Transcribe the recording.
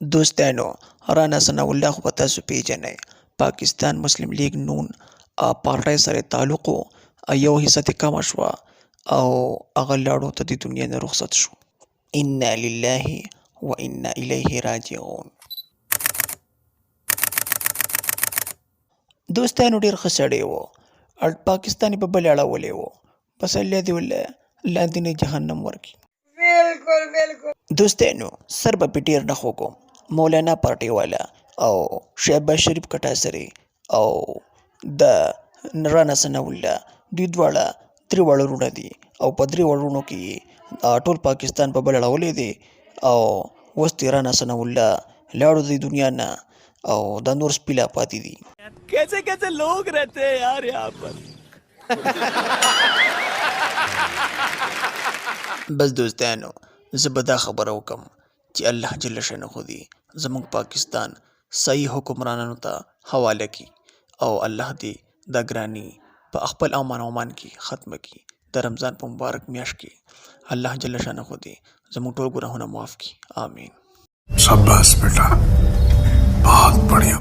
دوستانو، رانا ثناء الله خو به تاسو پیژنئ. پاکستان مسلم لیگ نون پارټۍ سره یې تعلق و، یو حصه ترې کمه شوه او هغه لاړو ته د دنیا نه رخصت شو. انا لله و انا الیه راجعون. دوستانو ډېر ښه سړی و، پاکستان یې په بل اړولی و، بس الله دې ورله لاندینی جهنم ورکړي. دوستانو سر به پې ډېر نه خوږم، مولانا پارټۍ والا او شهباز شریف کټاسري او د رانا ثناء الله دوی دواړه درې واړه وروڼه دي او په درې وروڼو کې ټول پاکستان په بل اړولی دی او اوس د رانا ثناء الله لاړو د دنیا نه او دا نور سپي لا پاتې دي. कैसे कैसे लोग रहते हैं यार यहाँ पर. بس دوستانو زه به دا خبره وکم چې الله جل شانه دې زموږ پاکستان صحیح حکمرانانو ته حواله کړي او الله دې دا ګراني په خپل امان کې ختمه کړي. د رمضان په مبارک میاشت کې الله جل شانه دې زموږ ټول ګناهونه معاف کړي. آمین. शाबाश बेटा, बहुत बढ़िया.